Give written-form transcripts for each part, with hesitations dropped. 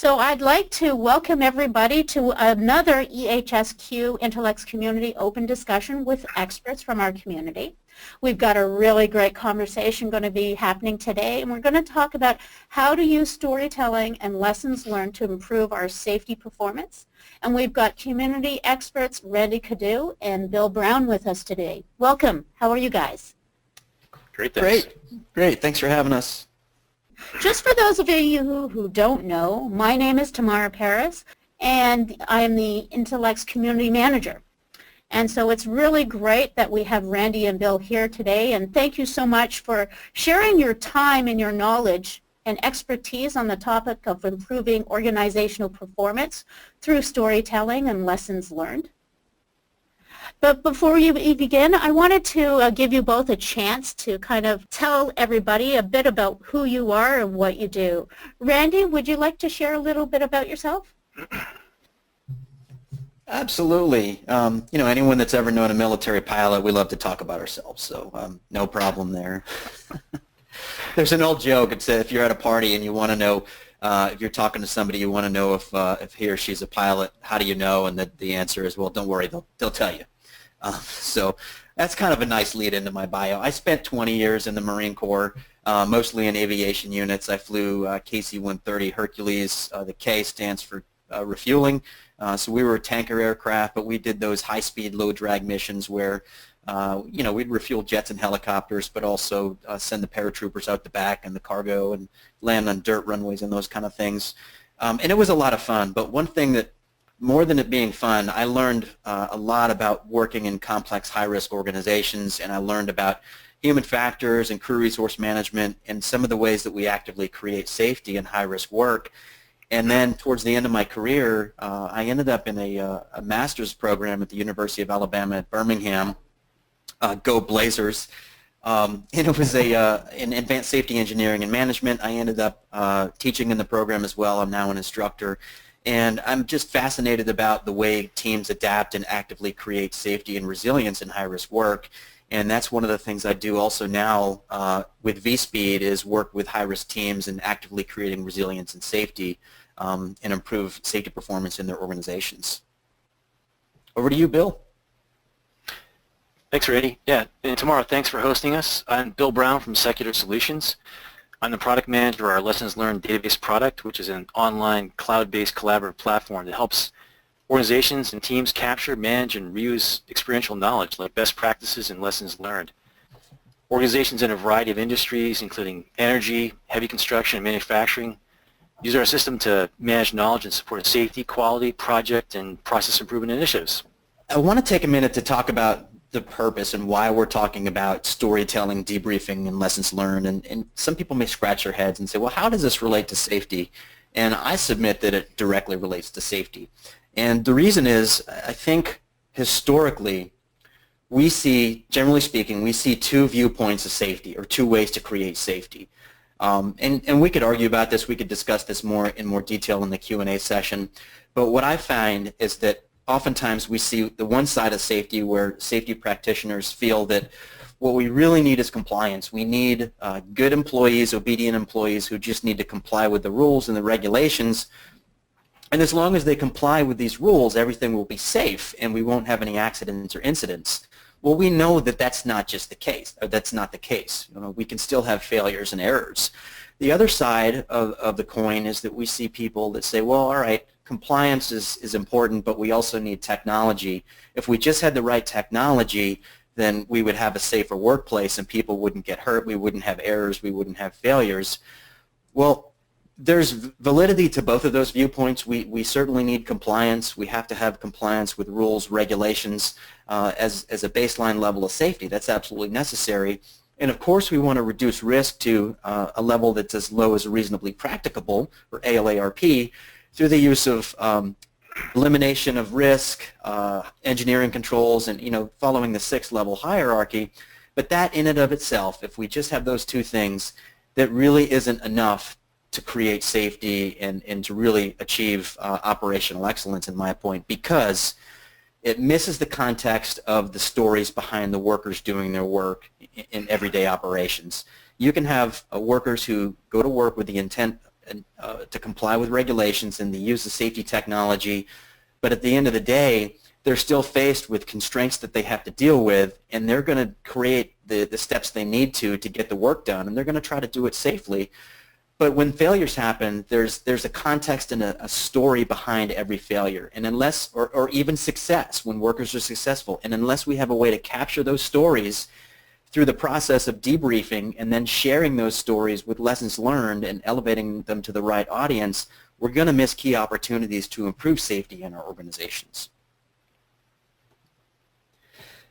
So I'd like to welcome everybody to another EHSQ Intelex Community open discussion with experts from our community. We've got a really great conversation going to be happening today, and we're going to talk about how to use storytelling and lessons learned to improve our safety performance. And we've got community experts Randy Cadieux and Bill Brown with us today. Welcome. How are you guys? Great, thanks. Great. Thanks for having us. Just for those of you who don't know, my name is Tamara Parris, and I am the Intelex Community Manager. And so it's really great that we have Randy and Bill here today, and thank you so much for sharing your time and your knowledge and expertise on the topic of improving organizational performance through storytelling and lessons learned. But before we begin, I wanted to give you both a chance to kind of tell everybody a bit about who you are and what you do. Randy, would you like to share a little bit about yourself? Absolutely. Anyone that's ever known a military pilot, we love to talk about ourselves, so no problem there. There's an old joke. It's if you're at a party and you want to know, if you're talking to somebody, you want to know if he or she's a pilot, how do you know? And the answer is, well, don't worry, they'll tell you. So that's kind of a nice lead into my bio. I spent 20 years in the Marine Corps, mostly in aviation units. I flew KC-130 Hercules. The K stands for refueling. So we were a tanker aircraft, but we did those high-speed, low-drag missions where, we'd refuel jets and helicopters, but also send the paratroopers out the back and the cargo and land on dirt runways and those kind of things. And it was a lot of fun. But one thing that, more than it being fun, I learned a lot about working in complex high-risk organizations, and I learned about human factors and crew resource management and some of the ways that we actively create safety in high-risk work. And then towards the end of my career, I ended up in a master's program at the University of Alabama at Birmingham, Go Blazers. And it was in advanced safety engineering and management. I ended up teaching in the program as well. I'm now an instructor. And I'm just fascinated about the way teams adapt and actively create safety and resilience in high-risk work. And that's one of the things I do also now with vSpeed is work with high-risk teams and actively creating resilience and safety and improve safety performance in their organizations. Over to you, Bill. Thanks, Randy. Yeah, and Tamara, thanks for hosting us. I'm Bill Brown from Secular Solutions. I'm the product manager of our Lessons Learned database product, which is an online cloud-based collaborative platform that helps organizations and teams capture, manage, and reuse experiential knowledge like best practices and lessons learned. Organizations in a variety of industries, including energy, heavy construction, and manufacturing, use our system to manage knowledge and support safety, quality, project, and process improvement initiatives. I want to take a minute to talk about the purpose and why we're talking about storytelling, debriefing, and lessons learned. And some people may scratch their heads and say, well, how does this relate to safety? And I submit that it directly relates to safety. And the reason is, I think historically, we see, generally speaking, we see two viewpoints of safety, or two ways to create safety. And we could argue about this. We could discuss this in more detail in the Q&A session. But what I find is that oftentimes we see the one side of safety where safety practitioners feel that what we really need is compliance. We need good employees, obedient employees who just need to comply with the rules and the regulations. And as long as they comply with these rules, everything will be safe and we won't have any accidents or incidents. Well, we know that that's not just the case. Or that's not the case. We can still have failures and errors. The other side of the coin is that we see people that say, well, all right, compliance is important, but we also need technology. If we just had the right technology, then we would have a safer workplace and people wouldn't get hurt, we wouldn't have errors, we wouldn't have failures. Well, there's validity to both of those viewpoints. We certainly need compliance. We have to have compliance with rules, regulations as a baseline level of safety. That's absolutely necessary. And of course we want to reduce risk to a level that's as low as reasonably practicable, or ALARP, through the use of elimination of risk, engineering controls, and following the 6-level hierarchy. But that in and of itself, if we just have those two things, that really isn't enough to create safety and to really achieve operational excellence, in my point, because it misses the context of the stories behind the workers doing their work in everyday operations. You can have workers who go to work with the intent to comply with regulations and they use the safety technology, but at the end of the day, they're still faced with constraints that they have to deal with, and they're going to create the steps they need to get the work done, and they're going to try to do it safely. But when failures happen, there's a context and a story behind every failure, and unless, or even success, when workers are successful, and unless we have a way to capture those stories through the process of debriefing and then sharing those stories with lessons learned and elevating them to the right audience, we're going to miss key opportunities to improve safety in our organizations.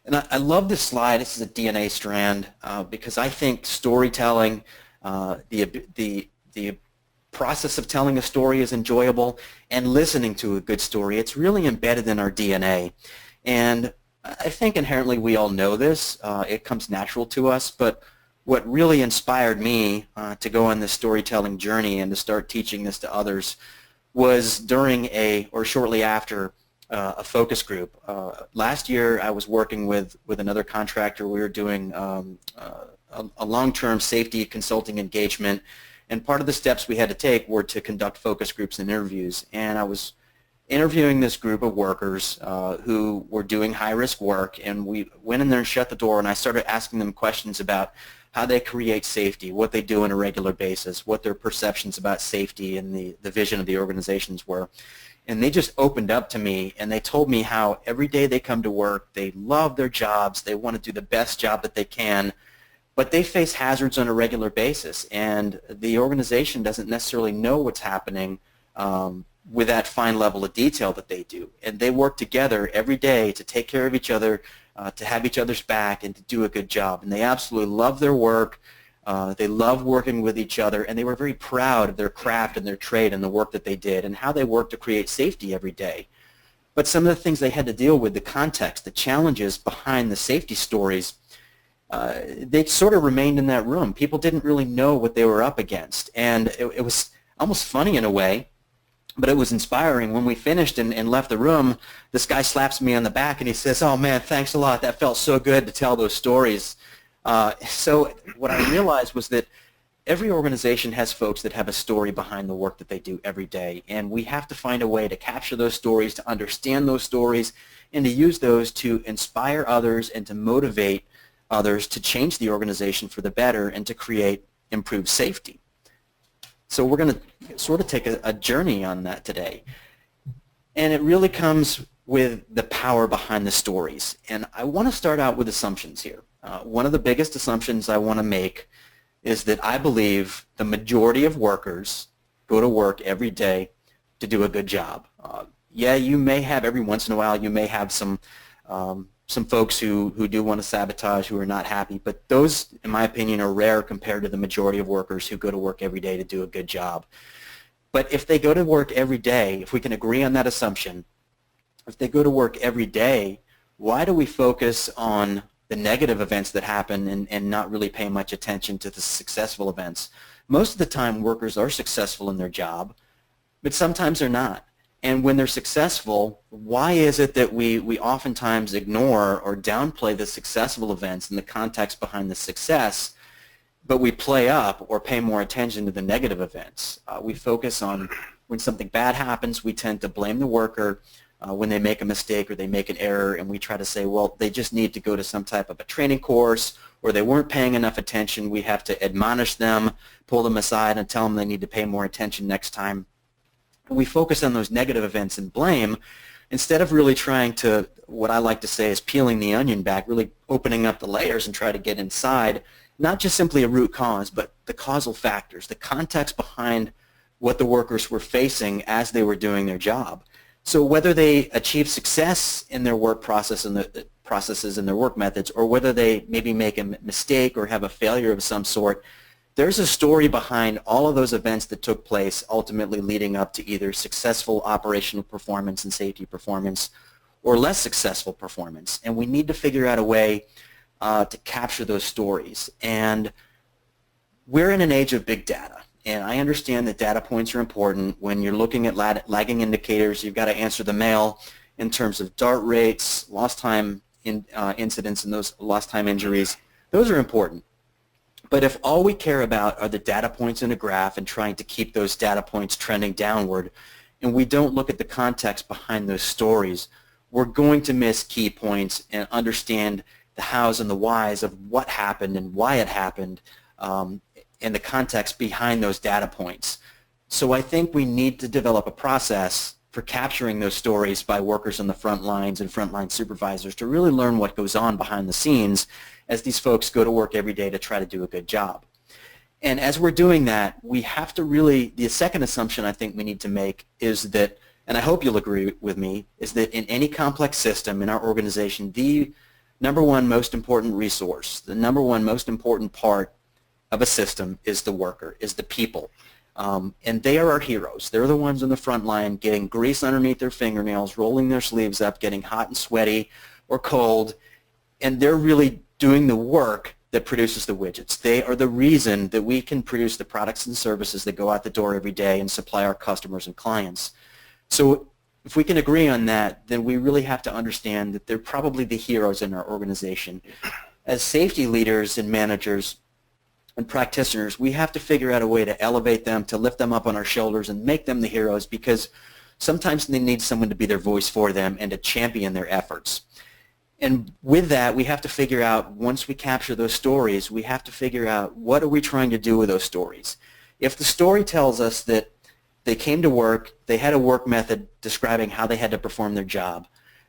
And I love this slide. This is a DNA strand because I think storytelling, the process of telling a story is enjoyable, and listening to a good story, it's really embedded in our DNA. And I think inherently we all know this. It comes natural to us, but what really inspired me to go on this storytelling journey and to start teaching this to others was during or shortly after a focus group. Last year I was working with another contractor. We were doing a long-term safety consulting engagement, and part of the steps we had to take were to conduct focus groups and interviews. And I was interviewing this group of workers who were doing high-risk work, and we went in there and shut the door, and I started asking them questions about how they create safety, what they do on a regular basis, what their perceptions about safety and the vision of the organizations were. And they just opened up to me, and they told me how every day they come to work, they love their jobs, they want to do the best job that they can, but they face hazards on a regular basis, and the organization doesn't necessarily know what's happening with that fine level of detail that they do. And they work together every day to take care of each other, to have each other's back, and to do a good job. And they absolutely love their work. They love working with each other, and they were very proud of their craft and their trade and the work that they did and how they worked to create safety every day. But some of the things they had to deal with, the context, the challenges behind the safety stories, they sort of remained in that room. People didn't really know what they were up against, and it was almost funny in a way, but it was inspiring. When we finished and left the room, this guy slaps me on the back and he says, "Oh man, thanks a lot. That felt so good to tell those stories." So what I realized was that every organization has folks that have a story behind the work that they do every day, and we have to find a way to capture those stories, to understand those stories, and to use those to inspire others and to motivate others to change the organization for the better and to create improved safety. So we're going to sort of take a journey on that today. And it really comes with the power behind the stories. And I want to start out with assumptions here. One of the biggest assumptions I want to make is that I believe the majority of workers go to work every day to do a good job. Yeah, you may have, every once in a while, you may have some folks who do want to sabotage, who are not happy, but those, in my opinion, are rare compared to the majority of workers who go to work every day to do a good job. But if they go to work every day, if we can agree on that assumption, if they go to work every day, why do we focus on the negative events that happen and not really pay much attention to the successful events? Most of the time, workers are successful in their job, but sometimes they're not. And when they're successful, why is it that we oftentimes ignore or downplay the successful events and the context behind the success, but we play up or pay more attention to the negative events? We focus on when something bad happens, we tend to blame the worker when they make a mistake or they make an error, and we try to say, well, they just need to go to some type of a training course, or they weren't paying enough attention. We have to admonish them, pull them aside, and tell them they need to pay more attention next time. We focus on those negative events and blame instead of really trying to, what I like to say is peeling the onion back, really opening up the layers and try to get inside, not just simply a root cause, but the causal factors, the context behind what the workers were facing as they were doing their job. So whether they achieve success in their work process and the processes and their work methods, or whether they maybe make a mistake or have a failure of some sort, there's a story behind all of those events that took place, ultimately leading up to either successful operational performance and safety performance or less successful performance. And we need to figure out a way to capture those stories. And we're in an age of big data. And I understand that data points are important. When you're looking at lagging indicators, you've got to answer the mail in terms of DART rates, lost time incidents, and those lost time injuries. Those are important. But if all we care about are the data points in a graph and trying to keep those data points trending downward, and we don't look at the context behind those stories, we're going to miss key points and understand the hows and the whys of what happened and why it happened, and the context behind those data points. So I think we need to develop a process for capturing those stories by workers on the front lines and frontline supervisors to really learn what goes on behind the scenes as these folks go to work every day to try to do a good job. And as we're doing that, we have to really, the second assumption I think we need to make is that, and I hope you'll agree with me, is that in any complex system in our organization, the number one most important resource, the number one most important part of a system is the worker, is the people. And they are our heroes. They're the ones on the front line getting grease underneath their fingernails, rolling their sleeves up, getting hot and sweaty or cold, and they're really doing the work that produces the widgets. They are the reason that we can produce the products and services that go out the door every day and supply our customers and clients. So if we can agree on that, then we really have to understand that they're probably the heroes in our organization. As safety leaders and managers and practitioners, we have to figure out a way to elevate them, to lift them up on our shoulders and make them the heroes, because sometimes they need someone to be their voice for them and to champion their efforts. And with that, we have to figure out, once we capture those stories, we have to figure out what are we trying to do with those stories. If the story tells us that they came to work, they had a work method describing how they had to perform their job,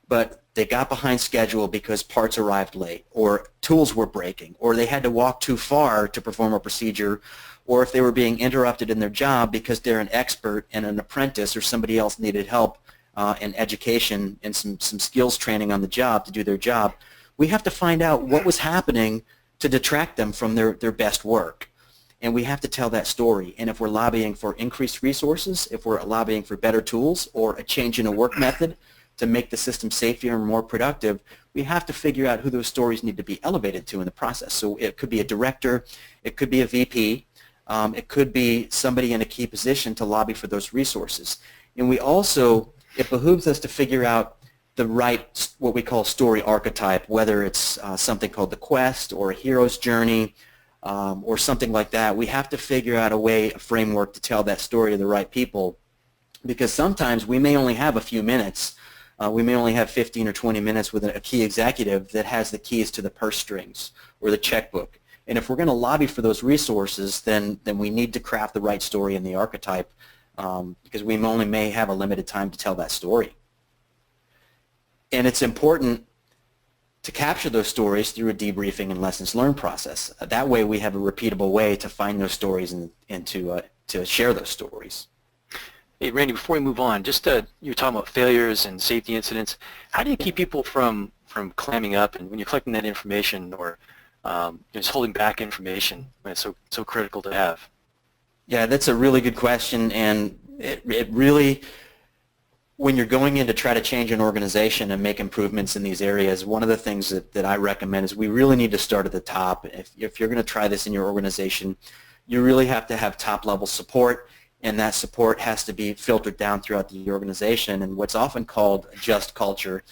but they got behind schedule because parts arrived late, or tools were breaking, or they had to walk too far to perform a procedure, or if they were being interrupted in their job because they're an expert and an apprentice or somebody else needed help and education and some skills training on the job to do their job, we have to find out what was happening to detract them from their best work. And we have to tell that story. And if we're lobbying for increased resources, if we're lobbying for better tools or a change in a work method to make the system safer and more productive, we have to figure out who those stories need to be elevated to in the process. So it could be a director, it could be a VP, it could be somebody in a key position to lobby for those resources. And we also, it behooves us to figure out the right, what we call story archetype, whether it's something called the quest or a hero's journey or something like that. We have to figure out a way, a framework to tell that story to the right people, because sometimes we may only have a few minutes. We may only have 15 or 20 minutes with a key executive that has the keys to the purse strings or the checkbook. And if we're going to lobby for those resources, then we need to craft the right story in the archetype, because we only may have a limited time to tell that story. And it's important to capture those stories through a debriefing and lessons learned process. That way we have a repeatable way to find those stories and to share those stories. Hey, Randy, before we move on, just you were talking about failures and safety incidents. How do you keep people from clamming up, and when you're collecting that information or just holding back information when it's so critical to have? Yeah, that's a really good question, and it really, when you're going in to try to change an organization and make improvements in these areas, one of the things that I recommend is we really need to start at the top. If you're going to try this in your organization, you really have to have top-level support, and that support has to be filtered down throughout the organization, and what's often called a just culture.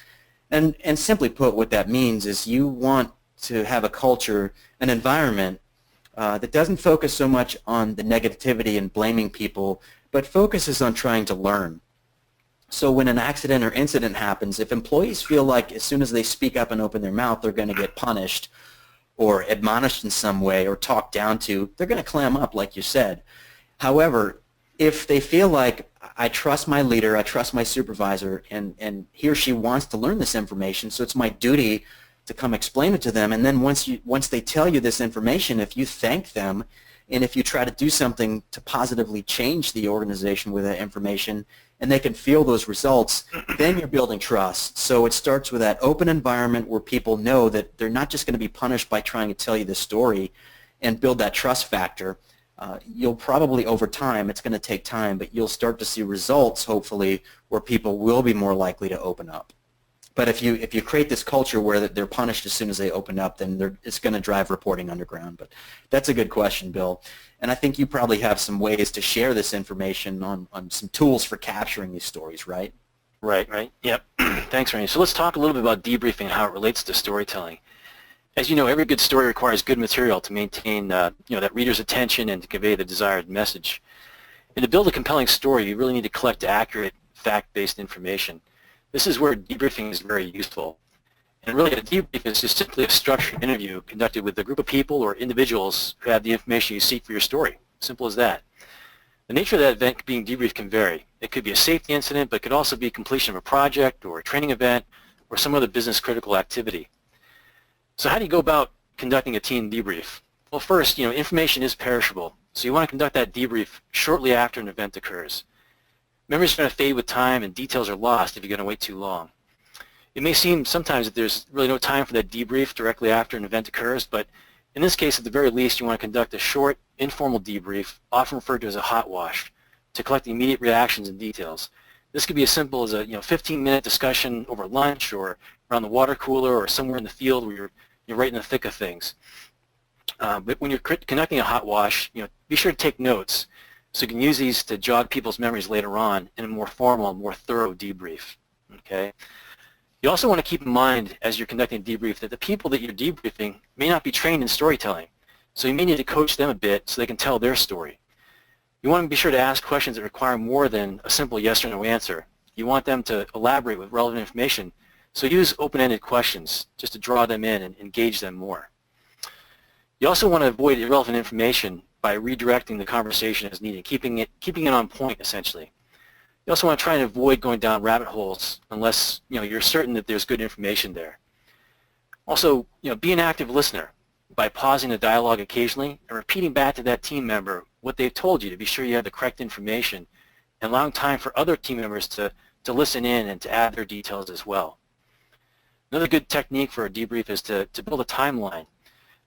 And simply put, what that means is you want to have a culture, an environment that doesn't focus so much on the negativity and blaming people, but focuses on trying to learn. So when an accident or incident happens, if employees feel like as soon as they speak up and open their mouth they're going to get punished or admonished in some way or talked down to, they're going to clam up, like you said. However, if they feel like, I trust my leader, I trust my supervisor, and he or she wants to learn this information, so it's my duty to come explain it to them, and then once they tell you this information, if you thank them and if you try to do something to positively change the organization with that information and they can feel those results, then you're building trust. So it starts with that open environment where people know that they're not just going to be punished by trying to tell you this story, and build that trust factor. You'll probably, over time, it's going to take time, but you'll start to see results, hopefully, where people will be more likely to open up. But if you create this culture where they're punished as soon as they open up, then it's going to drive reporting underground. But that's a good question, Bill. And I think you probably have some ways to share this information on some tools for capturing these stories, right? Right. Yep. Thanks, Randy. So let's talk a little bit about debriefing and how it relates to storytelling. As you know, every good story requires good material to maintain that reader's attention and to convey the desired message. And to build a compelling story, you really need to collect accurate, fact-based information. This is where debriefing is very useful. And really, a debrief is just simply a structured interview conducted with a group of people or individuals who have the information you seek for your story. Simple as that. The nature of that event being debriefed can vary. It could be a safety incident, but it could also be completion of a project or a training event or some other business-critical activity. So how do you go about conducting a team debrief? Well, first, information is perishable, so you want to conduct that debrief shortly after an event occurs. Memories are going to fade with time, and details are lost if you're going to wait too long. It may seem sometimes that there's really no time for that debrief directly after an event occurs, but in this case, at the very least, you want to conduct a short, informal debrief, often referred to as a hot wash, to collect the immediate reactions and details. This could be as simple as a 15-minute discussion over lunch or around the water cooler or somewhere in the field where you're right in the thick of things. But when you're conducting a hot wash, be sure to take notes so you can use these to jog people's memories later on in a more formal, more thorough debrief. Okay. You also want to keep in mind as you're conducting a debrief that the people that you're debriefing may not be trained in storytelling, so you may need to coach them a bit so they can tell their story. You want to be sure to ask questions that require more than a simple yes or no answer. You want them to elaborate with relevant information, so use open-ended questions just to draw them in and engage them more. You also want to avoid irrelevant information by redirecting the conversation as needed, keeping it on point essentially. You also want to try and avoid going down rabbit holes unless you're certain that there's good information there. Also, be an active listener by pausing the dialogue occasionally and repeating back to that team member what they've told you to be sure you have the correct information, and allowing time for other team members to listen in and to add their details as well. Another good technique for a debrief is to build a timeline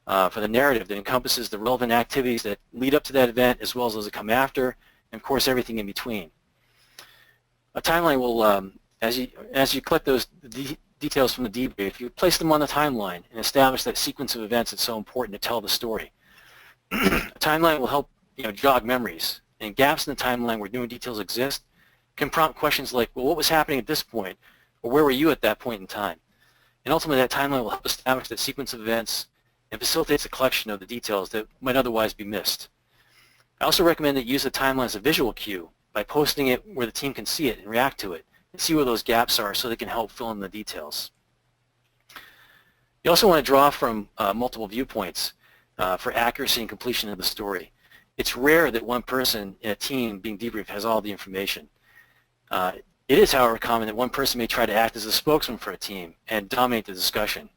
for the narrative that encompasses the relevant activities that lead up to that event as well as those that come after, and of course everything in between. A timeline will, as you collect those details from the debrief, you place them on the timeline and establish that sequence of events that's so important to tell the story. A timeline will help jog memories, and gaps in the timeline where new details exist can prompt questions like, well, what was happening at this point, or where were you at that point in time? And ultimately that timeline will help establish that sequence of events and facilitates the collection of the details that might otherwise be missed. I also recommend that you use the timeline as a visual cue by posting it where the team can see it and react to it and see where those gaps are so they can help fill in the details. You also want to draw from multiple viewpoints for accuracy and completion of the story. It's rare that one person in a team being debriefed has all the information. It is, however, common that one person may try to act as a spokesman for a team and dominate the discussion.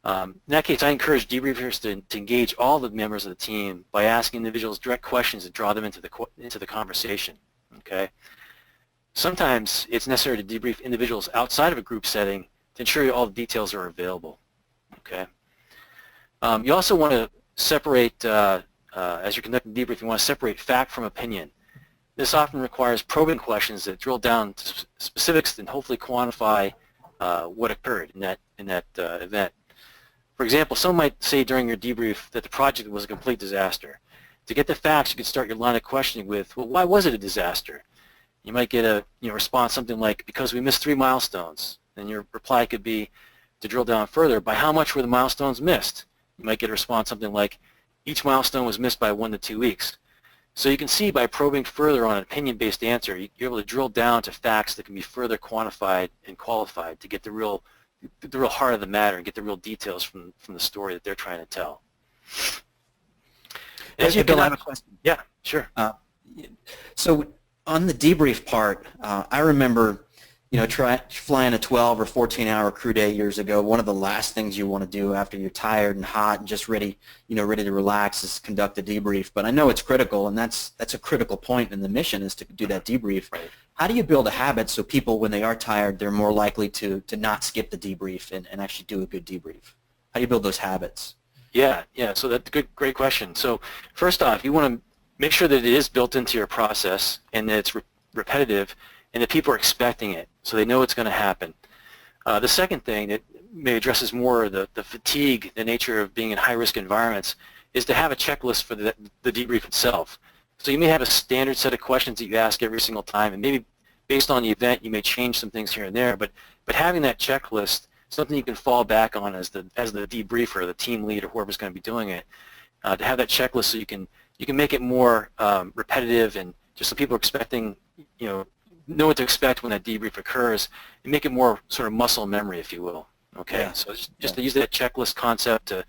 In that case, I encourage debriefers to engage all the members of the team by asking individuals direct questions that draw them into the conversation. Okay. Sometimes it's necessary to debrief individuals outside of a group setting to ensure all the details are available. Okay. You also want to separate, as you're conducting debrief, you want to separate fact from opinion. This often requires probing questions that drill down to specifics and hopefully quantify what occurred in that event. For example, some might say during your debrief that the project was a complete disaster. To get the facts, you could start your line of questioning with, well, why was it a disaster? You might get a response something like, because we missed 3 milestones. And your reply could be, to drill down further, by how much were the milestones missed? You might get a response something like, each milestone was missed by 1 to 2 weeks. So you can see by probing further on an opinion-based answer, you're able to drill down to facts that can be further quantified and qualified to get the real heart of the matter and get the real details from the story that they're trying to tell. As you Bill, I have a question. Yeah, sure. So on the debrief part, I remember, flying a 12 or 14-hour crew day years ago. One of the last things you want to do after you're tired and hot and just ready to relax is conduct a debrief. But I know it's critical, and that's a critical point in the mission is to do that debrief. Right. How do you build a habit so people, when they are tired, they're more likely to not skip the debrief and actually do a good debrief? How do you build those habits? Yeah. So that's a great question. So first off, you want to make sure that it is built into your process and that it's repetitive and that people are expecting it so they know it's going to happen. The second thing that maybe addresses more the fatigue, the nature of being in high-risk environments, is to have a checklist for the debrief itself. So you may have a standard set of questions that you ask every single time, and maybe based on the event you may change some things here and there, but having that checklist something you can fall back on as the debriefer, the team lead, or whoever's going to be doing it, to have that checklist so you can make it more repetitive, and just so people are expecting, know what to expect when that debrief occurs, and make it more sort of muscle memory, if you will. Okay, Yeah. so just to use that checklist concept to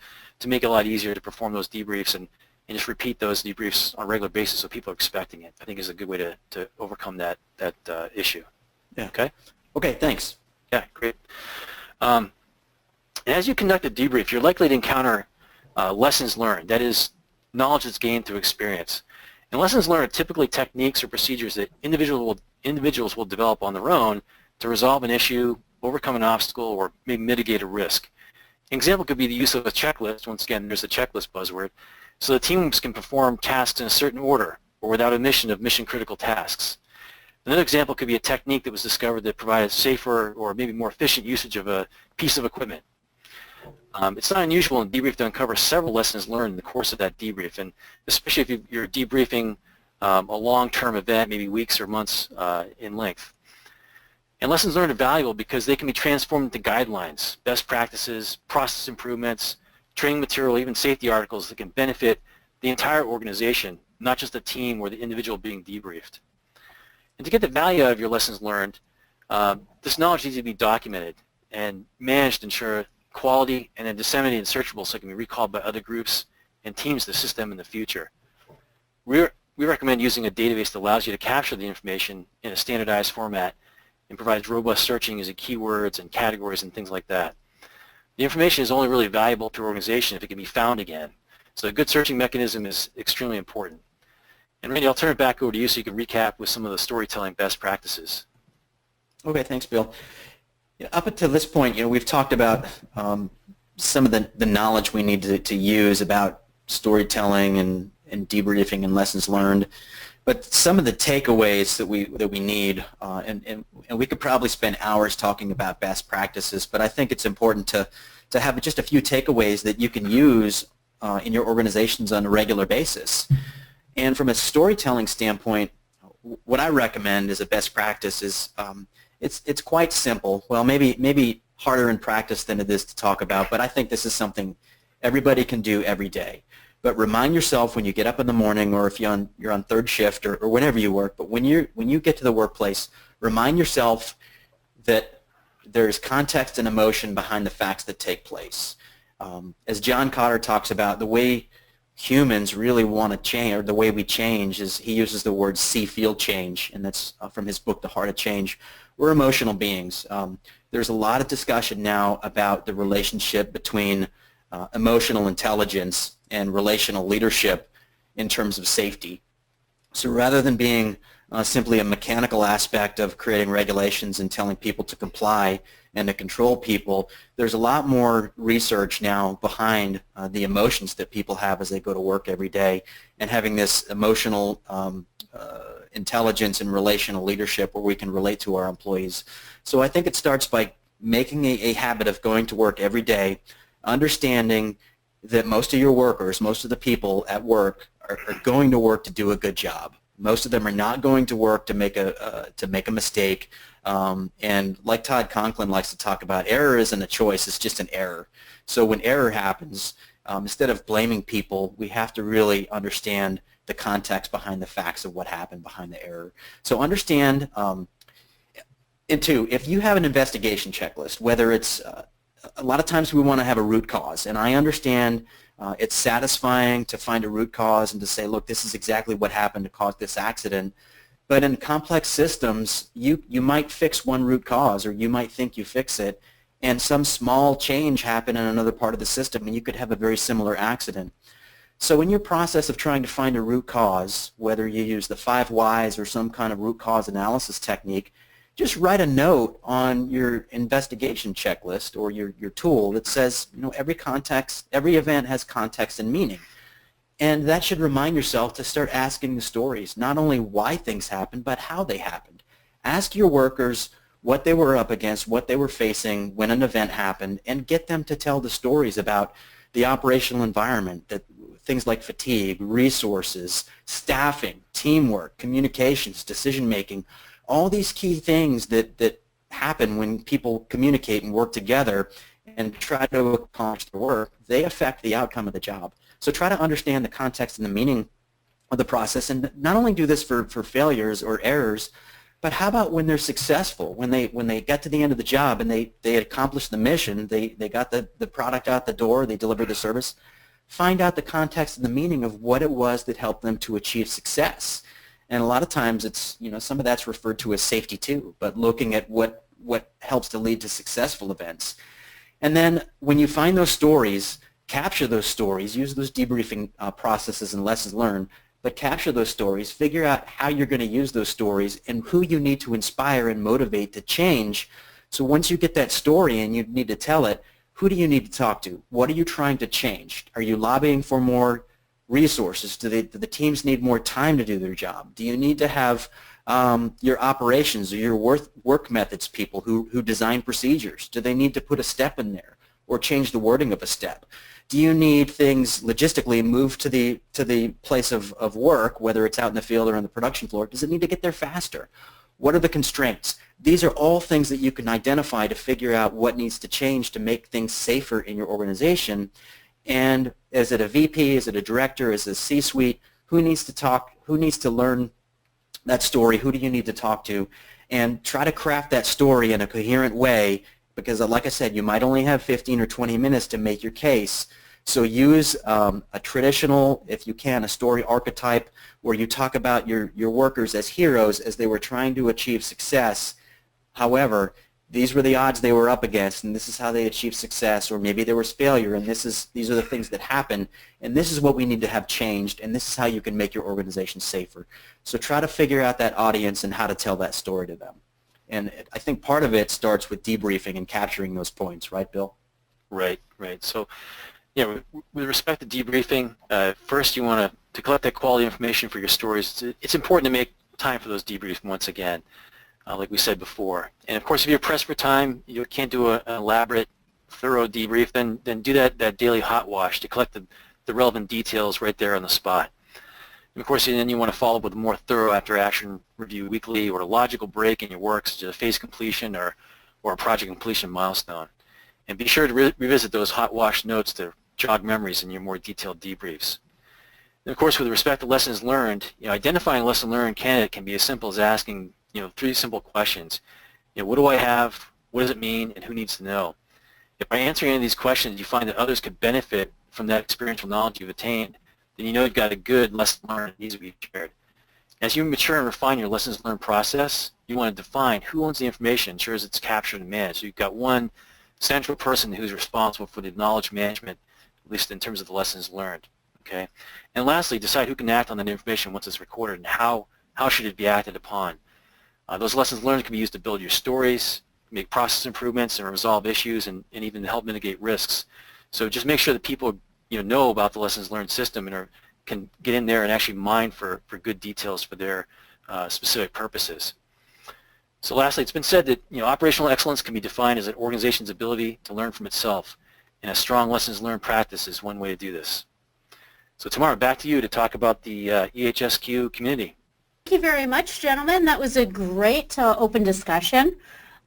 make it a lot easier to perform those debriefs, and just repeat those debriefs on a regular basis so people are expecting it, I think is a good way to overcome that issue. Yeah. Okay? Okay, thanks. Yeah, great. And as you conduct a debrief, you're likely to encounter lessons learned, that is, knowledge that's gained through experience. And lessons learned are typically techniques or procedures that individuals will develop on their own to resolve an issue, overcome an obstacle, or maybe mitigate a risk. An example could be the use of a checklist. Once again, there's a checklist buzzword. So the teams can perform tasks in a certain order or without omission of mission-critical tasks. Another example could be a technique that was discovered that provided safer or maybe more efficient usage of a piece of equipment. It's not unusual in debrief to uncover several lessons learned in the course of that debrief, and especially if you're debriefing a long-term event, maybe weeks or months in length. And lessons learned are valuable because they can be transformed into guidelines, best practices, process improvements, training material, even safety articles that can benefit the entire organization, not just the team or the individual being debriefed. And to get the value out of your lessons learned, this knowledge needs to be documented and managed to ensure quality, and then disseminated and searchable so it can be recalled by other groups and teams to assist them in the future. We recommend using a database that allows you to capture the information in a standardized format and provides robust searching using keywords and categories and things like that. The information is only really valuable to your organization if it can be found again. So a good searching mechanism is extremely important. And Randy, I'll turn it back over to you so you can recap with some of the storytelling best practices. Okay, thanks, Bill. Up until this point, we've talked about some of the knowledge we need to use about storytelling and debriefing and lessons learned, but some of the takeaways that we need, and we could probably spend hours talking about best practices, but I think it's important to have just a few takeaways that you can use in your organizations on a regular basis. And from a storytelling standpoint, what I recommend as a best practice is it's quite simple. Well, maybe harder in practice than it is to talk about, but I think this is something everybody can do every day. But remind yourself when you get up in the morning, or if you're on third shift, or whenever you work, but when you get to the workplace, remind yourself that there's context and emotion behind the facts that take place. As John Cotter talks about, the way humans really want to change, or the way we change, is he uses the word see-feel change, and that's from his book, The Heart of Change. We're emotional beings. There's a lot of discussion now about the relationship between emotional intelligence and relational leadership in terms of safety. So rather than being simply a mechanical aspect of creating regulations and telling people to comply and to control people, there's a lot more research now behind the emotions that people have as they go to work every day, and having this emotional intelligence and relational leadership where we can relate to our employees. So I think it starts by making a habit of going to work every day, understanding that most of your workers, most of the people at work are going to work to do a good job. Most of them are not going to work to make a mistake. And like Todd Conklin likes to talk about, error isn't a choice, it's just an error. So when error happens, instead of blaming people, we have to really understand the context behind the facts of what happened behind the error. So understand, and two, if you have an investigation checklist, whether it's, a lot of times we want to have a root cause, and I understand it's satisfying to find a root cause and to say, look, this is exactly what happened to cause this accident. But in complex systems, you might fix one root cause, or you might think you fix it, and some small change happen in another part of the system, and you could have a very similar accident. So in your process of trying to find a root cause, whether you use the 5 whys or some kind of root cause analysis technique, just write a note on your investigation checklist or your tool that says, every event has context and meaning. And that should remind yourself to start asking the stories, not only why things happened, but how they happened. Ask your workers what they were up against, what they were facing when an event happened, and get them to tell the stories about the operational environment, that things like fatigue, resources, staffing, teamwork, communications, decision-making, all these key things that happen when people communicate and work together and try to accomplish their work, they affect the outcome of the job. So try to understand the context and the meaning of the process, and not only do this for failures or errors, but how about when they're successful, when they get to the end of the job and they accomplished the mission, they got the product out the door, they delivered the service. Find out the context and the meaning of what it was that helped them to achieve success. And a lot of times it's, some of that's referred to as safety too, but looking at what helps to lead to successful events. And then when you find those stories, capture those stories, use those debriefing processes and lessons learned, but capture those stories, figure out how you're going to use those stories and who you need to inspire and motivate to change. So once you get that story and you need to tell it, who do you need to talk to? What are you trying to change? Are you lobbying for more resources? Do the teams need more time to do their job? Do you need to have your operations or your work methods people who design procedures? Do they need to put a step in there or change the wording of a step? Do you need things logistically moved to the place of work, whether it's out in the field or on the production floor? Does it need to get there faster? What are the constraints? These are all things that you can identify to figure out what needs to change to make things safer in your organization. And is it a VP? Is it a director? Is it a C-suite? Who needs to talk? Who needs to learn that story? Who do you need to talk to? And try to craft that story in a coherent way, because like I said, you might only have 15 or 20 minutes to make your case. So use a traditional, if you can, a story archetype where you talk about your workers as heroes as they were trying to achieve success. However, these were the odds they were up against, and this is how they achieved success, or maybe there was failure, and these are the things that happen, and this is what we need to have changed, and this is how you can make your organization safer. So try to figure out that audience and how to tell that story to them. And I think part of it starts with debriefing and capturing those points, right, Bill? Right. So, with respect to debriefing, first you want to collect that quality information for your stories. It's important to make time for those debriefs once again, like we said before. And of course, if you're pressed for time, you can't do an elaborate, thorough debrief, then do that daily hot wash to collect the relevant details right there on the spot. And of course, then you want to follow up with a more thorough after-action review weekly, or a logical break in your work, such as a phase completion or a project completion milestone. And be sure to revisit those hot wash notes to jog memories in your more detailed debriefs. And of course, with respect to lessons learned, identifying a lesson learned candidate can be as simple as asking 3 simple questions. What do I have? What does it mean? And who needs to know? If by answering any of these questions you find that others could benefit from that experiential knowledge you've attained, then you've got a good lesson learned that needs to be shared. As you mature and refine your lessons learned process, you want to define who owns the information, ensures it's captured and managed. So you've got one central person who's responsible for the knowledge management, at least in terms of the lessons learned. Okay? And lastly, decide who can act on that information once it's recorded, and how should it be acted upon. Those lessons learned can be used to build your stories, make process improvements, and resolve issues, and even to help mitigate risks. So just make sure that people know about the lessons learned system and can get in there and actually mine for good details for their specific purposes. So lastly, it's been said that operational excellence can be defined as an organization's ability to learn from itself, and a strong lessons learned practice is one way to do this. So Tamara, back to you to talk about the EHSQ community. Thank you very much, gentlemen. That was a great open discussion.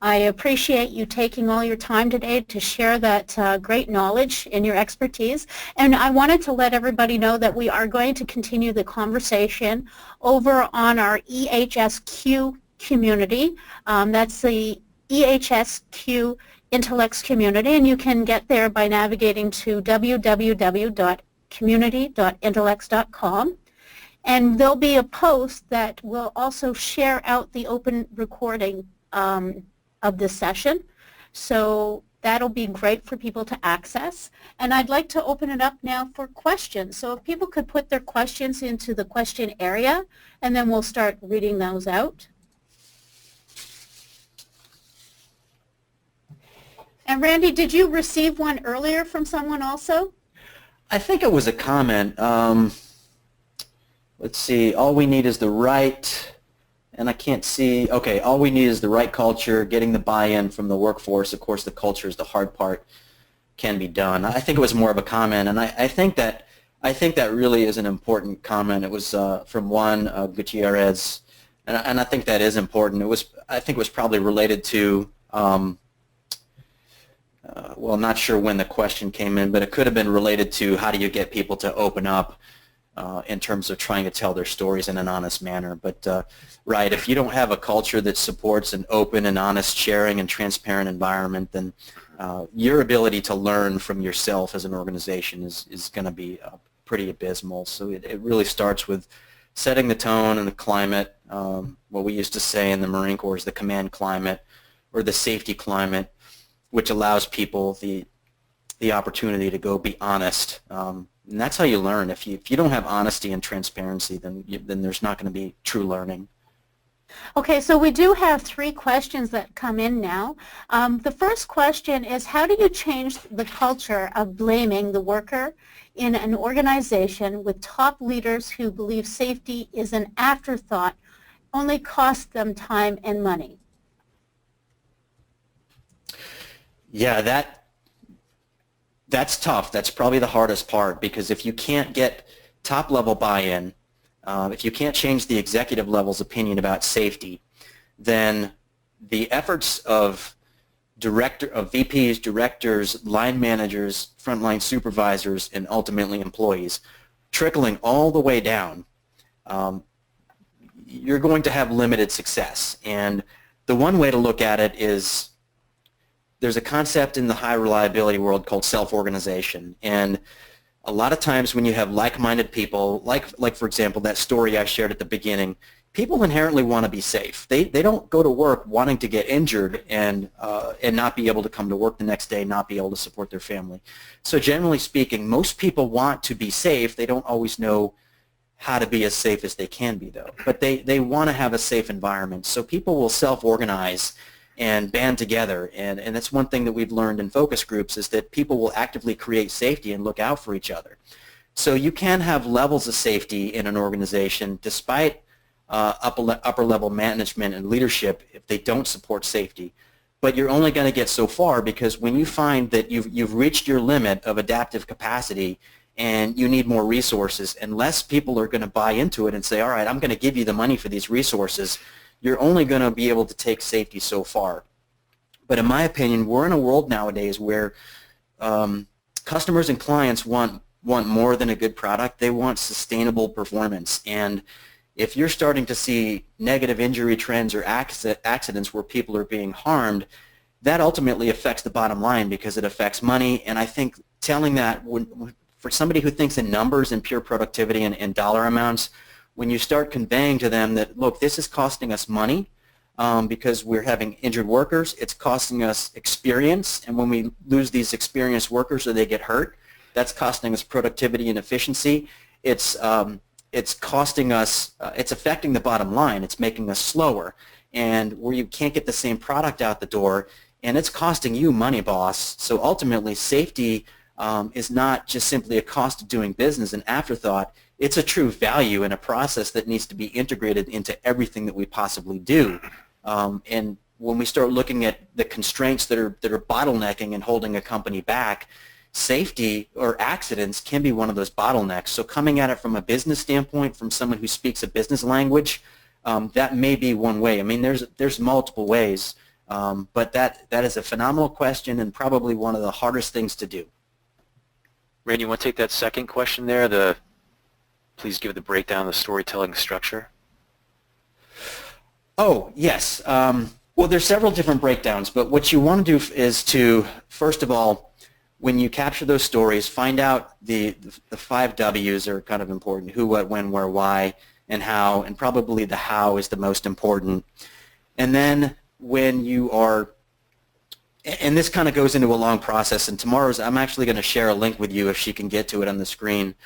I appreciate you taking all your time today to share that great knowledge and your expertise. And I wanted to let everybody know that we are going to continue the conversation over on our EHSQ community. That's the EHSQ Intelex community, and you can get there by navigating to www.community.intelex.com. And there'll be a post that will also share out the open recording of this session. So that'll be great for people to access. And I'd like to open it up now for questions. So if people could put their questions into the question area, and then we'll start reading those out. And Randy, did you receive one earlier from someone also? I think it was a comment. Let's see, all we need is the right, and I can't see, okay, all we need is the right culture, getting the buy-in from the workforce. Of course, the culture is the hard part, can be done. I think it was more of a comment, and I think that really is an important comment. It was from Juan Gutierrez, and I think that is important. I think it was probably related to, well, I'm not sure when the question came in, but it could have been related to how do you get people to open up in terms of trying to tell their stories in an honest manner. But right, if you don't have a culture that supports an open and honest sharing and transparent environment, then your ability to learn from yourself as an organization is going to be pretty abysmal. So it really starts with setting the tone and the climate, what we used to say in the Marine Corps is the command climate or the safety climate, which allows people the opportunity to go be honest. And that's how you learn. If you don't have honesty and transparency, then there's not going to be true learning. Okay, so we do have 3 questions that come in now. The first question is, how do you change the culture of blaming the worker in an organization with top leaders who believe safety is an afterthought, only costs them time and money? Yeah, that's tough. That's probably the hardest part, because if you can't get top-level buy-in, if you can't change the executive level's opinion about safety, then the efforts of VPs, directors, line managers, frontline supervisors, and ultimately employees, trickling all the way down, you're going to have limited success. And the one way to look at it is there's a concept in the high reliability world called self-organization. And a lot of times when you have like-minded people, like for example, that story I shared at the beginning, people inherently want to be safe. They don't go to work wanting to get injured and not be able to come to work the next day, not be able to support their family. So generally speaking, most people want to be safe. They don't always know how to be as safe as they can be, though. But they want to have a safe environment. So people will self-organize and band together, and that's one thing that we've learned in focus groups, is that people will actively create safety and look out for each other. So you can have levels of safety in an organization despite upper level management and leadership if they don't support safety. But you're only going to get so far, because when you find that you've reached your limit of adaptive capacity and you need more resources, unless people are going to buy into it and say, all right, I'm going to give you the money for these resources, you're only going to be able to take safety so far. But in my opinion, we're in a world nowadays where customers and clients want more than a good product. They want sustainable performance. And if you're starting to see negative injury trends or accidents where people are being harmed, that ultimately affects the bottom line, because it affects money. And I think telling that, for somebody who thinks in numbers and pure productivity and dollar amounts, when you start conveying to them that, look, this is costing us money because we're having injured workers, it's costing us experience, and when we lose these experienced workers or they get hurt, that's costing us productivity and efficiency. It's costing us, it's affecting the bottom line. It's making us slower, and where you can't get the same product out the door, and it's costing you money, boss. So ultimately, safety is not just simply a cost of doing business, an afterthought. It's a true value and a process that needs to be integrated into everything that we possibly do. And when we start looking at the constraints that are bottlenecking and holding a company back, safety or accidents can be one of those bottlenecks. So coming at it from a business standpoint, from someone who speaks a business language, that may be one way. I mean, there's multiple ways, but that is a phenomenal question and probably one of the hardest things to do. Randy, you want to take that second question there? Please give the breakdown of the storytelling structure. Oh, yes. Well, there's several different breakdowns, but what you want to do is to, first of all, when you capture those stories, find out the 5 W's are kind of important: who, what, when, where, why, and how, and probably the how is the most important. And then when you are, and this kind of goes into a long process, and I'm actually going to share a link with you if she can get to it on the screen,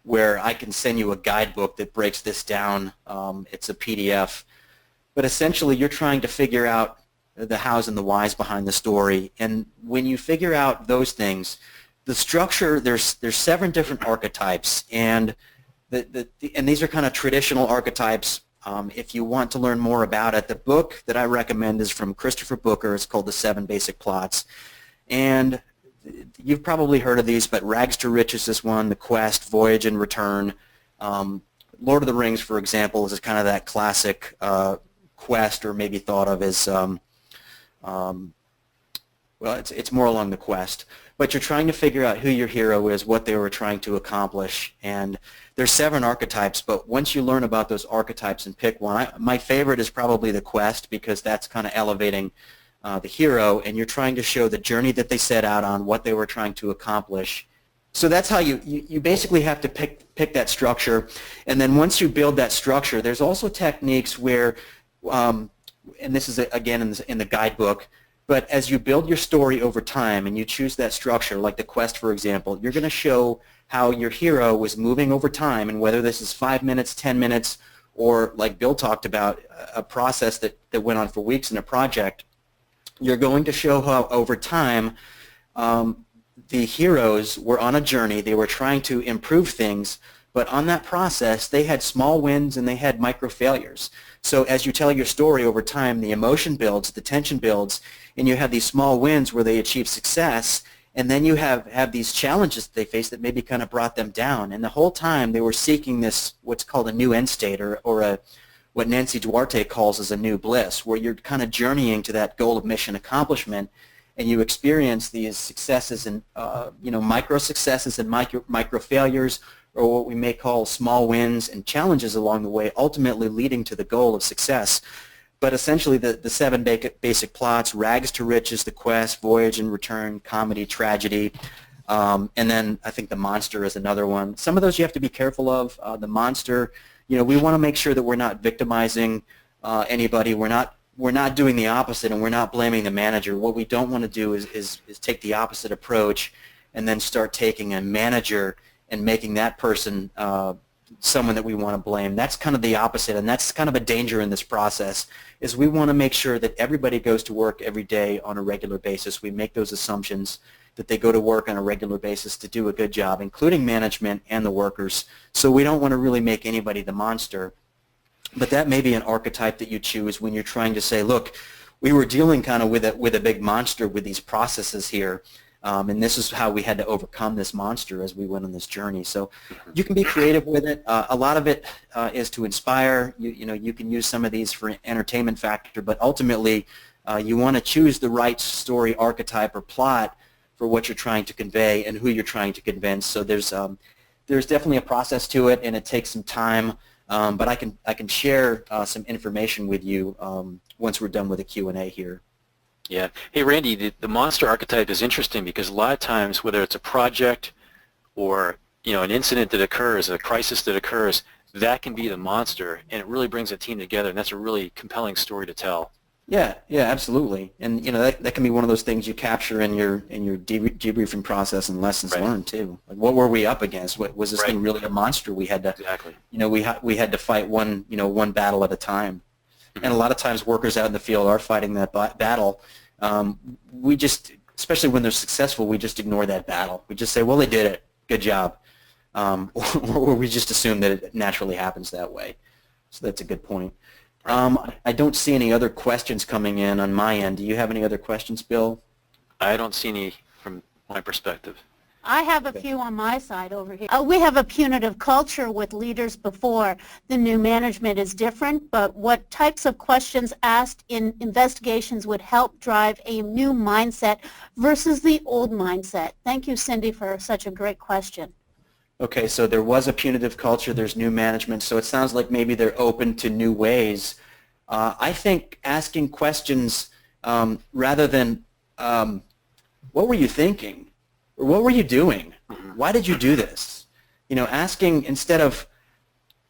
where I can send you a guidebook that breaks this down. It's a PDF. But essentially, you're trying to figure out the hows and the whys behind the story. And when you figure out those things, the structure, there's 7 different archetypes. And and these are kind of traditional archetypes. If you want to learn more about it, the book that I recommend is from Christopher Booker. It's called The 7 Basic Plots. And you've probably heard of these, but Rags to Riches is one, The Quest, Voyage and Return. Lord of the Rings, for example, is kind of that classic quest, or maybe thought of as, well, it's more along the quest. But you're trying to figure out who your hero is, what they were trying to accomplish, and there's 7 archetypes, but once you learn about those archetypes and pick one, my favorite is probably the quest, because that's kind of elevating the hero, and you're trying to show the journey that they set out on, what they were trying to accomplish. So that's how you basically have to pick that structure, and then once you build that structure, there's also techniques where, and this is again in the guidebook, but as you build your story over time and you choose that structure, like the quest, for example, you're going to show how your hero was moving over time, and whether this is 5 minutes, 10 minutes, or like Bill talked about, a process that went on for weeks in a project, you're going to show how over time the heroes were on a journey. They were trying to improve things, but on that process they had small wins and they had micro failures. So as you tell your story over time, the emotion builds, the tension builds, and you have these small wins where they achieve success, and then you have these challenges that they face that maybe kind of brought them down. And the whole time they were seeking this, what's called a new end state, or what Nancy Duarte calls as a new bliss, where you're kind of journeying to that goal of mission accomplishment, and you experience these successes and micro successes and micro failures, or what we may call small wins and challenges along the way, ultimately leading to the goal of success. But essentially the 7 basic plots: rags to riches, the quest, voyage and return, comedy, tragedy, and then I think the monster is another one. Some of those you have to be careful of. The monster, we want to make sure that we're not victimizing anybody. We're not doing the opposite, and we're not blaming the manager. What we don't want to do is take the opposite approach and then start taking a manager and making that person someone that we want to blame. That's kind of the opposite, and that's kind of a danger in this process, is we want to make sure that everybody goes to work every day on a regular basis. We make those assumptions that they go to work on a regular basis to do a good job, including management and the workers. So we don't want to really make anybody the monster. But that may be an archetype that you choose when you're trying to say, look, we were dealing kind of with a big monster with these processes here, and this is how we had to overcome this monster as we went on this journey. So you can be creative with it. A lot of it is to inspire. You can use some of these for entertainment factor, but ultimately you want to choose the right story archetype or plot for what you're trying to convey and who you're trying to convince. So there's definitely a process to it, and it takes some time. But I can share some information with you once we're done with the Q&A here. Yeah. Hey, Randy, the monster archetype is interesting because a lot of times, whether it's a project or an incident that occurs, a crisis that occurs, that can be the monster, and it really brings a team together, and that's a really compelling story to tell. Yeah, absolutely. And that can be one of those things you capture in your debriefing process and lessons learned too. Like, what were we up against? Was this thing really a monster? We had to we had to fight one battle at a time. Mm-hmm. And a lot of times workers out in the field are fighting that battle. We just, especially when they're successful, we just ignore that battle. We just say, well, they did it. Good job. Or we just assume that it naturally happens that way. So that's a good point. I don't see any other questions coming in on my end. Do you have any other questions, Bill? I don't see any from my perspective. I have a few on my side over here. We have a punitive culture with leaders before the new management is different, but what types of questions asked in investigations would help drive a new mindset versus the old mindset? Thank you, Cindy, for such a great question. Okay, so there was a punitive culture, there's new management, so it sounds like maybe they're open to new ways. I think asking questions rather than what were you thinking? Or what were you doing? Why did you do this? Asking instead of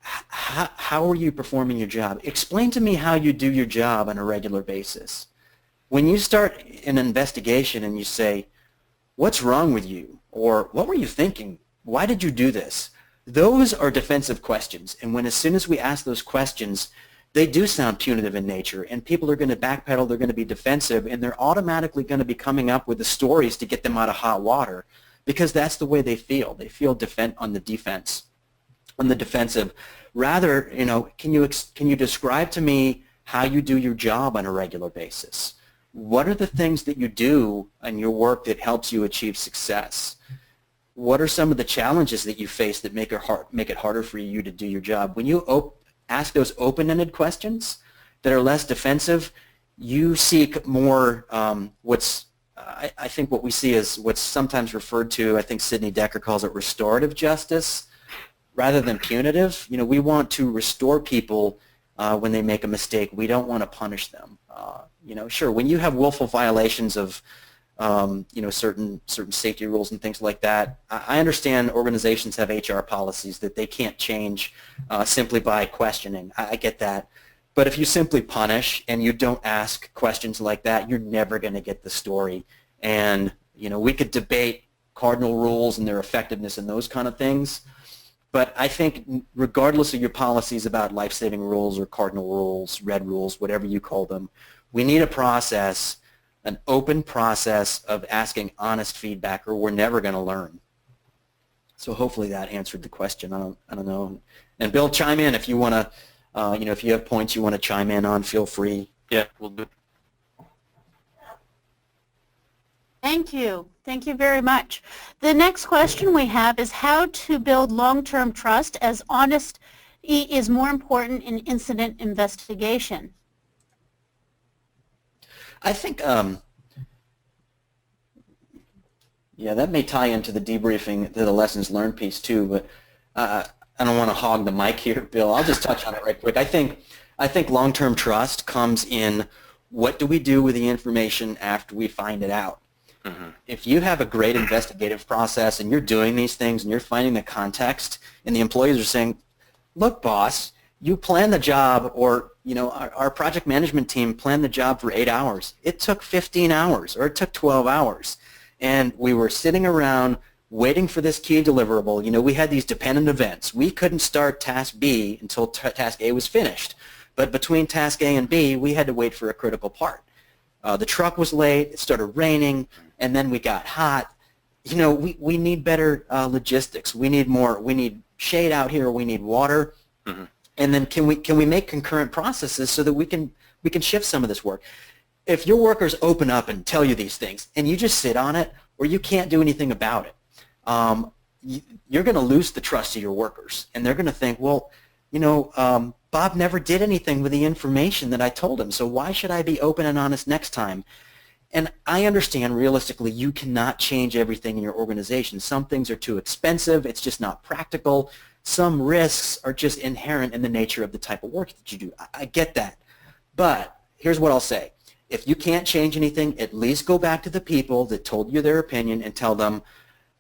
how are you performing your job? Explain to me how you do your job on a regular basis. When you start an investigation and you say, what's wrong with you? Or what were you thinking? Why did you do this? Those are defensive questions, and as soon as we ask those questions, they do sound punitive in nature, and people are going to backpedal, they're going to be defensive, and they're automatically going to be coming up with the stories to get them out of hot water, because that's the way they feel. They feel on the defensive. Rather, can you describe to me how you do your job on a regular basis? What are the things that you do in your work that helps you achieve success? what are some of the challenges that you face that make it harder for you to do your job? When you ask those open-ended questions that are less defensive, you seek more I think what we see is what's sometimes referred to, I think Sidney Decker calls it restorative justice rather than punitive. You know, we want to restore people when they make a mistake. We don't want to punish them. You know, sure, when you have willful violations of you know, certain safety rules and things like that, I understand organizations have HR policies that they can't change simply by questioning. I get that. But if you simply punish and you don't ask questions like that, you're never going to get the story. And, you know, we could debate cardinal rules and their effectiveness and those kind of things. But I think regardless of your policies about life-saving rules or cardinal rules, red rules, whatever you call them, we need a process, an open process of asking honest feedback, or we're never going to learn. So hopefully that answered the question. I don't know. And Bill, chime in if you want to. You know, if you have points you want to chime in on, feel free. Yeah, we'll do. Thank you. Thank you very much. The next question we have is how to build long-term trust, as honesty is more important in incident investigation. I think, yeah, that may tie into the debriefing, to the lessons learned piece too, but I don't want to hog the mic here, Bill. I'll just touch on it right quick. I think long-term trust comes in what do we do with the information after we find it out. Mm-hmm. If you have a great investigative process and you're doing these things and you're finding the context and the employees are saying, look, boss, you planned the job, or you know, our project management team planned the job for 8 hours. It took 15 hours or it took 12 hours. And we were sitting around waiting for this key deliverable. You know, we had these dependent events. We couldn't start task B until task A was finished. But between task A and B, we had to wait for a critical part. The truck was late, it started raining, and then we got hot. You know, we need better logistics. We need shade out here, we need water. Mm-hmm. And then can we make concurrent processes so that we can shift some of this work? If your workers open up and tell you these things and you just sit on it, or you can't do anything about it, you're going to lose the trust of your workers, and they're going to think, well, you know, Bob never did anything with the information that I told him, so why should I be open and honest next time? And I understand realistically you cannot change everything in your organization. Some things are too expensive, it's just not practical. Some risks are just inherent in the nature of the type of work that you do. I get that. But here's what I'll say. If you can't change anything, at least go back to the people that told you their opinion and tell them,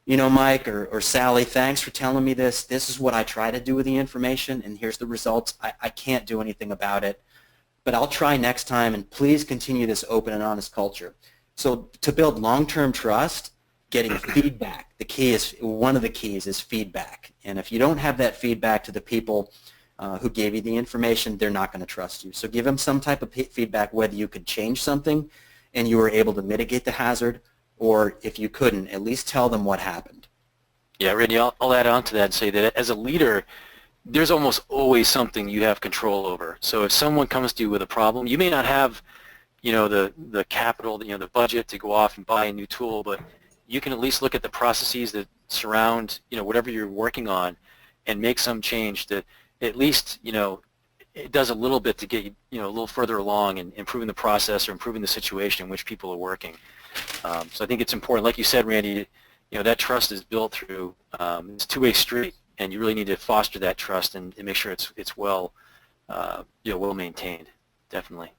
you know, Mike or Sally, thanks for telling me this. This is what I try to do with the information, and here's the results. I can't do anything about it, but I'll try next time, and please continue this open and honest culture. So to build long-term trust, getting feedback. One of the keys is feedback. And if you don't have that feedback to the people who gave you the information, they're not going to trust you. So give them some type of feedback, whether you could change something and you were able to mitigate the hazard, or if you couldn't, at least tell them what happened. Yeah, Randy, I'll add on to that and say that as a leader, there's almost always something you have control over. So if someone comes to you with a problem, you may not have, you know, the capital, you know, the budget to go off and buy a new tool, but you can at least look at the processes that surround, you know, whatever you're working on, and make some change that at least, you know, it does a little bit to get you know, a little further along in improving the process or improving the situation in which people are working. So I think it's important, like you said, Randy, you know, that trust is built through, it's a two-way street, and you really need to foster that trust and make sure it's well, you know, well maintained, definitely.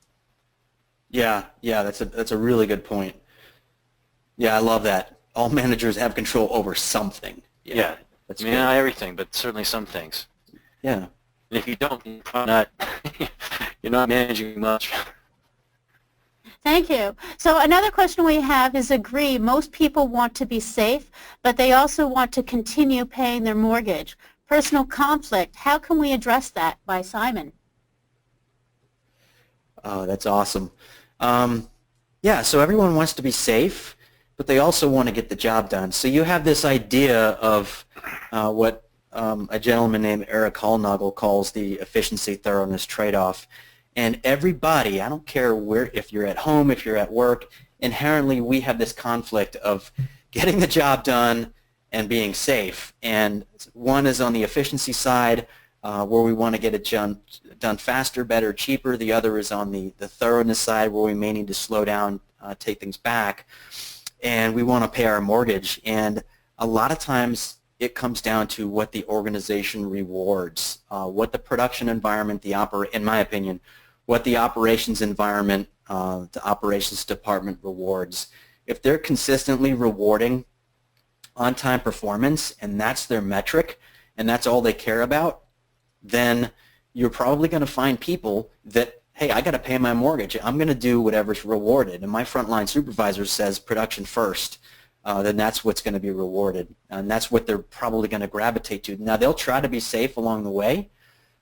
Yeah, that's a really good point. Yeah, I love that. All managers have control over something. Yeah, that's not everything, but certainly some things. Yeah. And if you don't, you're probably not, you're not managing much. Thank you. So another question we have is agree. Most people want to be safe, but they also want to continue paying their mortgage. Personal conflict, how can we address that? By Simon. Oh, that's awesome. Yeah, so everyone wants to be safe, but they also want to get the job done. So you have this idea of what a gentleman named Eric Hallnagel calls the efficiency thoroughness trade-off. And everybody, I don't care where, if you're at home, if you're at work, inherently we have this conflict of getting the job done and being safe. And one is on the efficiency side, where we want to get it done faster, better, cheaper. The other is on the thoroughness side, where we may need to slow down, take things back, and we want to pay our mortgage. And a lot of times it comes down to what the organization rewards, what the production environment, in my opinion, what the operations environment, the operations department rewards. If they're consistently rewarding on-time performance, and that's their metric, and that's all they care about, then you're probably going to find people that, hey, I got to pay my mortgage. I'm going to do whatever's rewarded. And my frontline supervisor says production first. Then that's what's going to be rewarded. And that's what they're probably going to gravitate to. Now, they'll try to be safe along the way,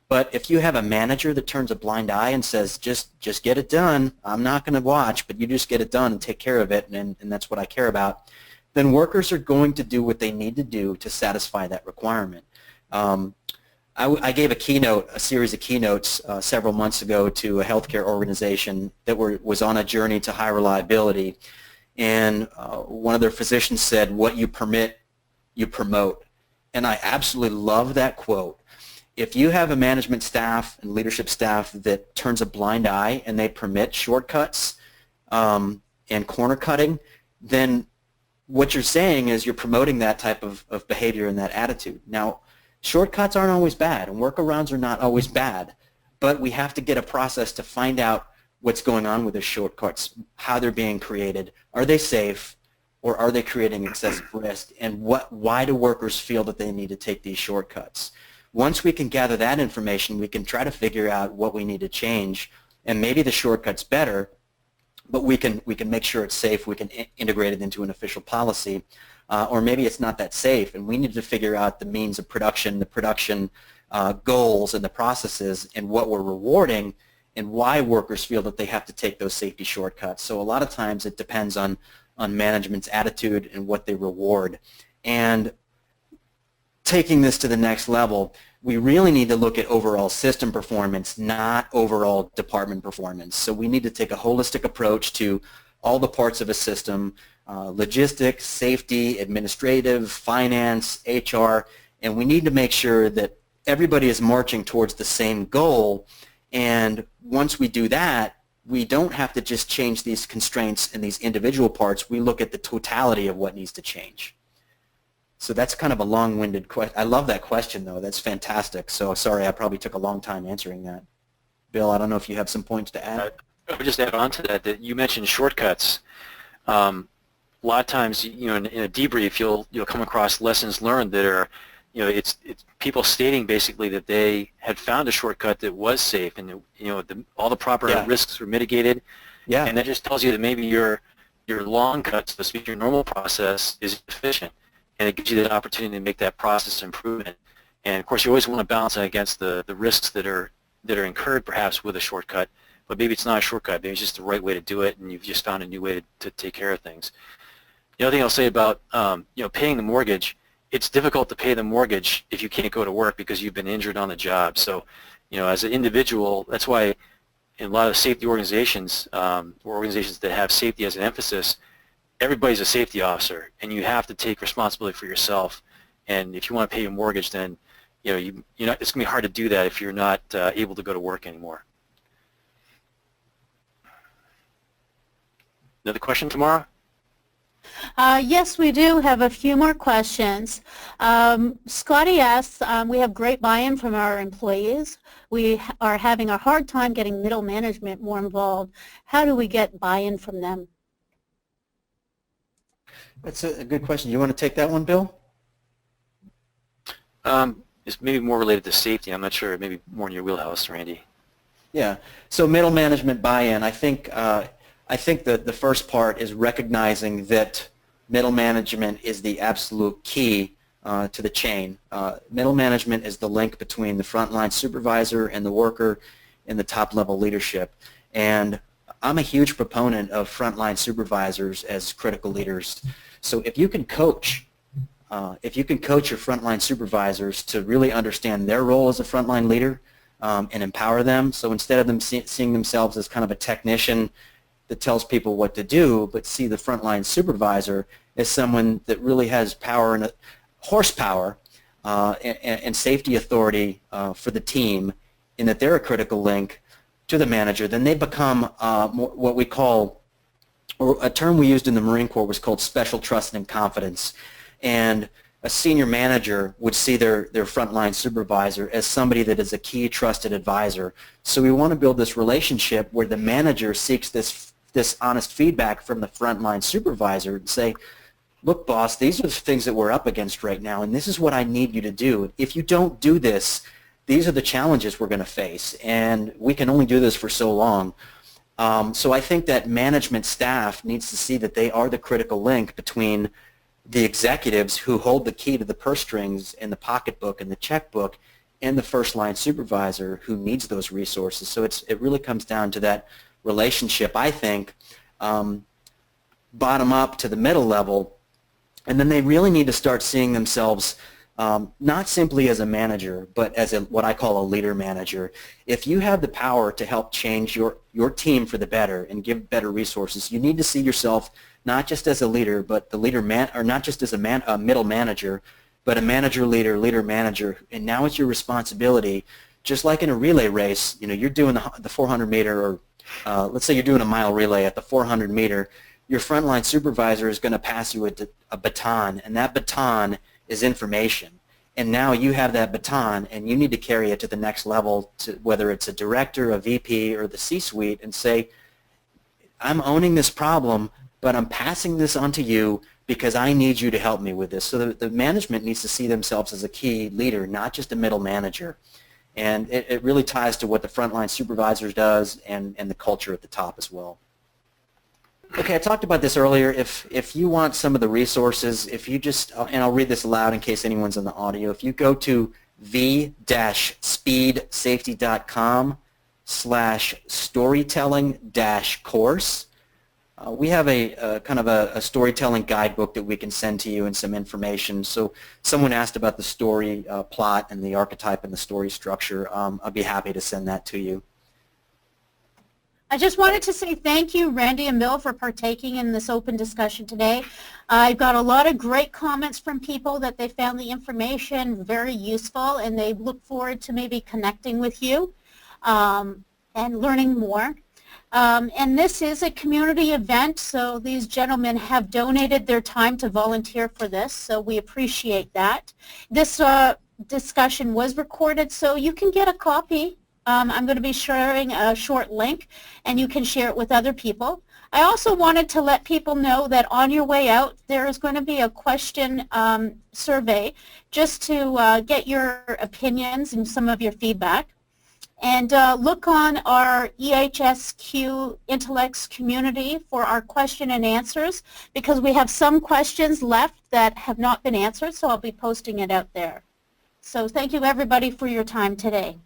but if you have a manager that turns a blind eye and says, just get it done, I'm not going to watch, but you just get it done and take care of it, and that's what I care about, then workers are going to do what they need to do to satisfy that requirement. I gave a series of keynotes several months ago to a healthcare organization that was on a journey to high reliability, and one of their physicians said, what you permit, you promote. And I absolutely love that quote. If you have a management staff and leadership staff that turns a blind eye and they permit shortcuts and corner cutting, then what you're saying is you're promoting that type of behavior and that attitude. Now, shortcuts aren't always bad, and workarounds are not always bad, but we have to get a process to find out what's going on with the shortcuts, how they're being created, are they safe, or are they creating excessive risk, and why do workers feel that they need to take these shortcuts. Once we can gather that information, we can try to figure out what we need to change, and maybe the shortcut's better, but we can make sure it's safe, we can integrate it into an official policy, or maybe it's not that safe, and we need to figure out the means of production, the production goals and the processes, and what we're rewarding, and why workers feel that they have to take those safety shortcuts. So a lot of times it depends on management's attitude and what they reward. And taking this to the next level, we really need to look at overall system performance, not overall department performance. So we need to take a holistic approach to all the parts of a system, logistics, safety, administrative, finance, HR, and we need to make sure that everybody is marching towards the same goal. And once we do that, we don't have to just change these constraints in these individual parts. We look at the totality of what needs to change. So that's kind of a long-winded question. I love that question, though. That's fantastic. So sorry, I probably took a long time answering that. Bill, I don't know if you have some points to add. I would just add on to that you mentioned shortcuts. A lot of times, in a debrief, you'll come across lessons learned that are, it's people stating basically that they had found a shortcut that was safe, and all the proper risks were mitigated. Yeah. And that just tells you that maybe your long cut, so to speak, your normal process is efficient, and it gives you that opportunity to make that process improvement. And of course, you always want to balance that against the risks that are incurred perhaps with a shortcut. But maybe it's not a shortcut. Maybe it's just the right way to do it, and you've just found a new way to take care of things. The other thing I'll say about paying the mortgage, it's difficult to pay the mortgage if you can't go to work because you've been injured on the job. So, as an individual, that's why in a lot of safety organizations or organizations that have safety as an emphasis, everybody's a safety officer, and you have to take responsibility for yourself. And if you want to pay your mortgage, then it's going to be hard to do that if you're not able to go to work anymore. Another question, Tamara? Yes, we do have a few more questions. Scotty asks, we have great buy-in from our employees. We are having a hard time getting middle management more involved. How do we get buy-in from them? That's a good question. You want to take that one, Bill? It's maybe more related to safety. I'm not sure. Maybe more in your wheelhouse, Randy. Yeah. So middle management buy-in, I think that the first part is recognizing that middle management is the absolute key to the chain. Middle management is the link between the frontline supervisor and the worker in the top-level leadership. And I'm a huge proponent of frontline supervisors as critical leaders. So if you can coach your frontline supervisors to really understand their role as a frontline leader and empower them, so instead of them seeing themselves as kind of a technician that tells people what to do, but see the frontline supervisor as someone that really has power and horsepower and safety authority for the team, in that they're a critical link to the manager, then they become what we call, or a term we used in the Marine Corps was called special trust and confidence. And a senior manager would see their frontline supervisor as somebody that is a key trusted advisor. So we want to build this relationship where the manager seeks this honest feedback from the frontline supervisor and say, look, boss, these are the things that we're up against right now, and this is what I need you to do. If you don't do this, these are the challenges we're going to face, and we can only do this for so long. So I think that management staff needs to see that they are the critical link between the executives who hold the key to the purse strings and the pocketbook and the checkbook, and the first line supervisor who needs those resources. So it really comes down to that relationship, I think, bottom up to the middle level, and then they really need to start seeing themselves not simply as a manager, but as what I call a leader manager. If you have the power to help change your team for the better and give better resources, you need to see yourself not just as a leader, but the leader or not just as a middle manager, but a manager, leader, manager. And now it's your responsibility, just like in a relay race. You know, you're doing the 400 meter, or let's say you're doing a mile relay at the 400 meter. Your frontline supervisor is going to pass you a baton, and that baton is information. And now you have that baton, and you need to carry it to the next level, to whether it's a director, a VP, or the C-suite, and say, I'm owning this problem, but I'm passing this on to you because I need you to help me with this. So the management needs to see themselves as a key leader, not just a middle manager. And it really ties to what the frontline supervisor does, and the culture at the top as well. Okay, I talked about this earlier. If you want some of the resources, if you just, and I'll read this aloud in case anyone's on the audio, if you go to v-speedsafety.com/storytelling-course, we have a kind of a storytelling guidebook that we can send to you and some information. So someone asked about the story plot and the archetype and the story structure. I'll be happy to send that to you. I just wanted to say thank you, Randy and Bill, for partaking in this open discussion today. I got a lot of great comments from people that they found the information very useful, and they look forward to maybe connecting with you and learning more. And this is a community event, so these gentlemen have donated their time to volunteer for this, so we appreciate that. This discussion was recorded, so you can get a copy. I'm going to be sharing a short link, and you can share it with other people. I also wanted to let people know that on your way out, there is going to be a question survey just to get your opinions and some of your feedback. And look on our EHSQ Intelex community for our question and answers, because we have some questions left that have not been answered, so I'll be posting it out there. So thank you, everybody, for your time today.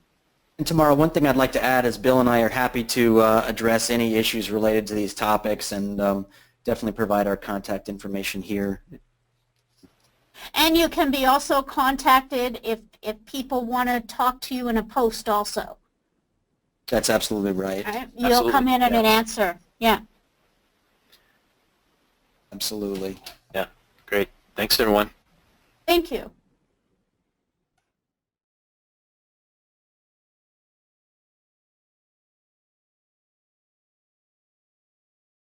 And Tamara, one thing I'd like to add is Bill and I are happy to address any issues related to these topics, and definitely provide our contact information here. And you can be also contacted if people want to talk to you in a post also. That's absolutely right. All right? You'll come in and answer. Yeah. Absolutely. Yeah, great. Thanks, everyone. Thank you.